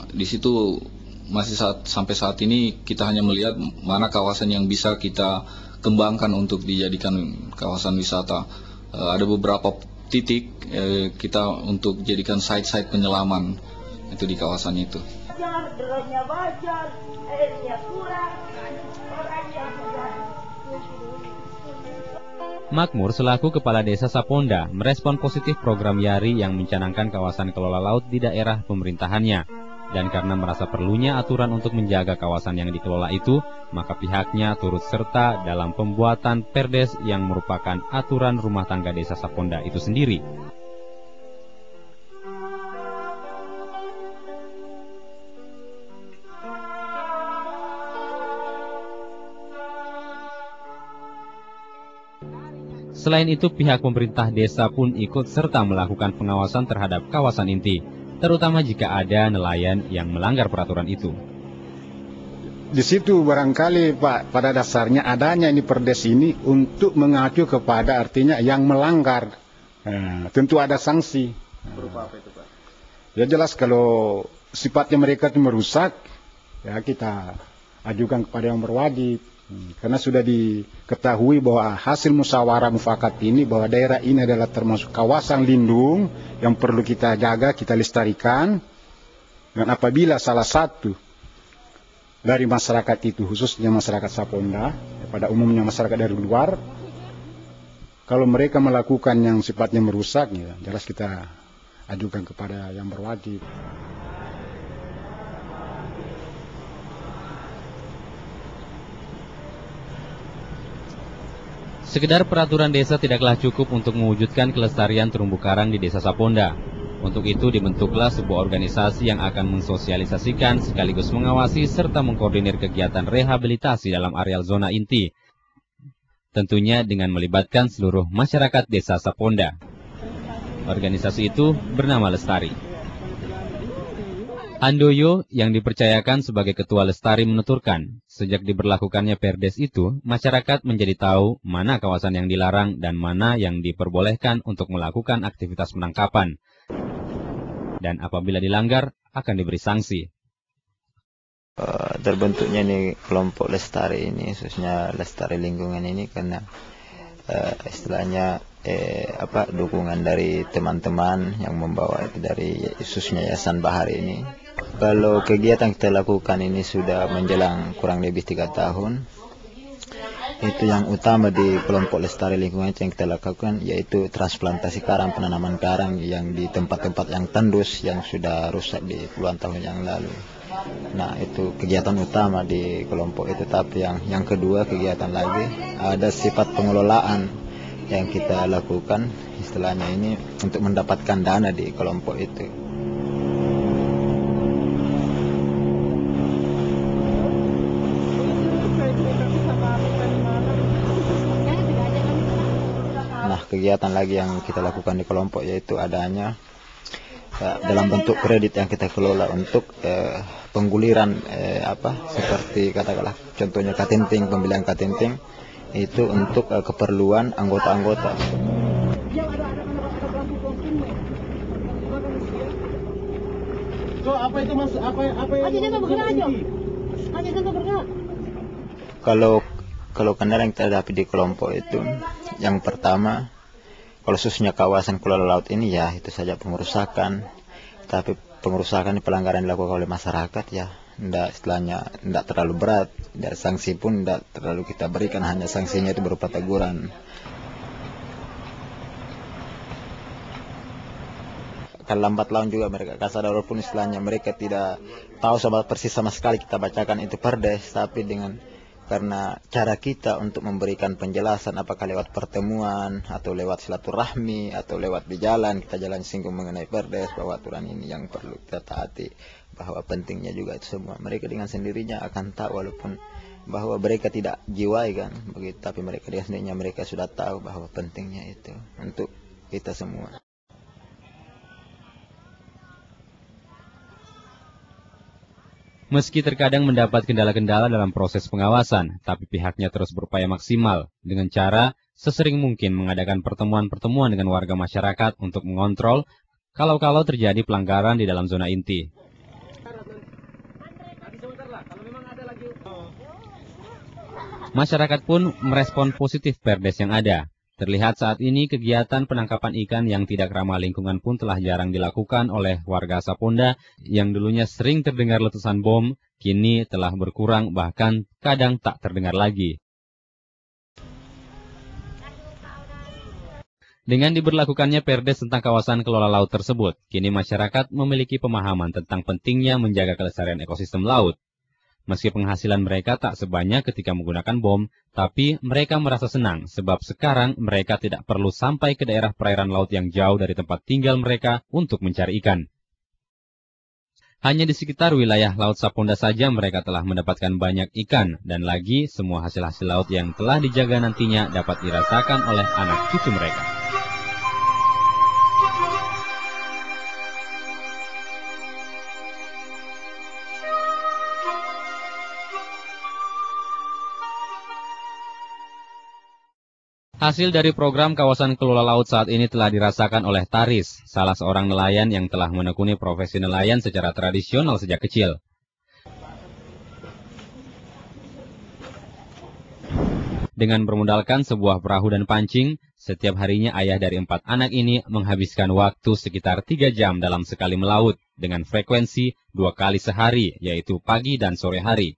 di situ sampai saat ini kita hanya melihat mana kawasan yang bisa kita kembangkan untuk dijadikan kawasan wisata. Ada beberapa titik kita untuk jadikan site-site penyelaman itu di kawasan itu. Makmur selaku Kepala Desa Saponda merespon positif program YARI yang mencanangkan kawasan kelola laut di daerah pemerintahannya. Dan karena merasa perlunya aturan untuk menjaga kawasan yang dikelola itu, maka pihaknya turut serta dalam pembuatan Perdes yang merupakan aturan rumah tangga Desa Saponda itu sendiri. Selain itu, pihak pemerintah desa pun ikut serta melakukan pengawasan terhadap kawasan inti, terutama jika ada nelayan yang melanggar peraturan itu. Di situ barangkali Pak, pada dasarnya adanya ini Perdes ini untuk mengacu kepada artinya yang melanggar. Tentu ada sanksi. Berupa apa itu Pak? Ya jelas kalau sifatnya mereka itu merusak, ya kita ajukan kepada yang berwajib. Karena sudah diketahui bahwa hasil musyawarah mufakat ini bahwa daerah ini adalah termasuk kawasan lindung yang perlu kita jaga, kita lestarikan. Dan apabila salah satu dari masyarakat itu, khususnya masyarakat Saponda, pada umumnya masyarakat dari luar, kalau mereka melakukan yang sifatnya merusak, ya, jelas kita ajukan kepada yang berwajib. Sekedar peraturan desa tidaklah cukup untuk mewujudkan kelestarian terumbu karang di Desa Saponda. Untuk itu dibentuklah sebuah organisasi yang akan mensosialisasikan sekaligus mengawasi serta mengkoordinir kegiatan rehabilitasi dalam areal zona inti. Tentunya dengan melibatkan seluruh masyarakat Desa Saponda. Organisasi itu bernama Lestari. Handoyo yang dipercayakan sebagai Ketua Lestari menuturkan, sejak diberlakukannya Perdes itu, masyarakat menjadi tahu mana kawasan yang dilarang dan mana yang diperbolehkan untuk melakukan aktivitas penangkapan. Dan apabila dilanggar, akan diberi sanksi. Terbentuknya nih kelompok Lestari ini, khususnya Lestari Lingkungan ini karena istilahnya dukungan dari teman-teman yang membawa itu dari khususnya Yayasan Bahari ini. Kalau kegiatan kita lakukan ini sudah menjelang kurang lebih 3 tahun. Itu yang utama di kelompok Lestari Lingkungan yang kita lakukan yaitu transplantasi karang, penanaman karang yang di tempat-tempat yang tandus yang sudah rusak di puluhan tahun yang lalu. Nah, itu kegiatan utama di kelompok itu. Tapi yang kedua kegiatan lagi ada sifat pengelolaan yang kita lakukan istilahnya ini untuk mendapatkan dana di kelompok itu. Nah, kegiatan lagi yang kita lakukan di kelompok yaitu adanya dalam bentuk kredit yang kita kelola untuk pengguliran seperti katakanlah contohnya katinting, pembelian katinting itu untuk keperluan anggota-anggota. Kalau kendala yang kita hadapi di kelompok itu, yang pertama, kalau khususnya kawasan kelola laut ini ya itu saja pengerusakan. Tapi pengerusakan pelanggaran dilakukan oleh masyarakat ya, tidak terlalu berat, dan sanksi pun tidak terlalu kita berikan, hanya sanksinya itu berupa teguran. Kalau lambat laun juga mereka kasar, walaupun istilahnya mereka tidak tahu persis sama sekali kita bacakan itu Perdes, tapi karena cara kita untuk memberikan penjelasan apakah lewat pertemuan atau lewat silaturahmi atau lewat di jalan, kita jalan singgung mengenai Perdes bahwa aturan ini yang perlu kita taati, bahwa pentingnya juga itu semua. Mereka dengan sendirinya akan tahu walaupun bahwa mereka tidak jiwai kan begitu, tapi mereka dengan sendirinya mereka sudah tahu bahwa pentingnya itu untuk kita semua. Meski terkadang mendapat kendala-kendala dalam proses pengawasan, tapi pihaknya terus berupaya maksimal dengan cara sesering mungkin mengadakan pertemuan-pertemuan dengan warga masyarakat untuk mengontrol kalau terjadi pelanggaran di dalam zona inti. Masyarakat pun merespon positif Perdes yang ada. Terlihat saat ini kegiatan penangkapan ikan yang tidak ramah lingkungan pun telah jarang dilakukan oleh warga Saponda yang dulunya sering terdengar letusan bom, kini telah berkurang bahkan kadang tak terdengar lagi. Dengan diberlakukannya Perdes tentang kawasan kelola laut tersebut, kini masyarakat memiliki pemahaman tentang pentingnya menjaga kelestarian ekosistem laut. Meski penghasilan mereka tak sebanyak ketika menggunakan bom, tapi mereka merasa senang sebab sekarang mereka tidak perlu sampai ke daerah perairan laut yang jauh dari tempat tinggal mereka untuk mencari ikan. Hanya di sekitar wilayah Laut Saponda saja mereka telah mendapatkan banyak ikan, dan lagi semua hasil-hasil laut yang telah dijaga nantinya dapat dirasakan oleh anak cucu mereka. Hasil dari program kawasan kelola laut saat ini telah dirasakan oleh Taris, salah seorang nelayan yang telah menekuni profesi nelayan secara tradisional sejak kecil. Dengan bermodalkan sebuah perahu dan pancing, setiap harinya ayah dari 4 anak ini menghabiskan waktu sekitar 3 jam dalam sekali melaut, dengan frekuensi 2 kali sehari, yaitu pagi dan sore hari.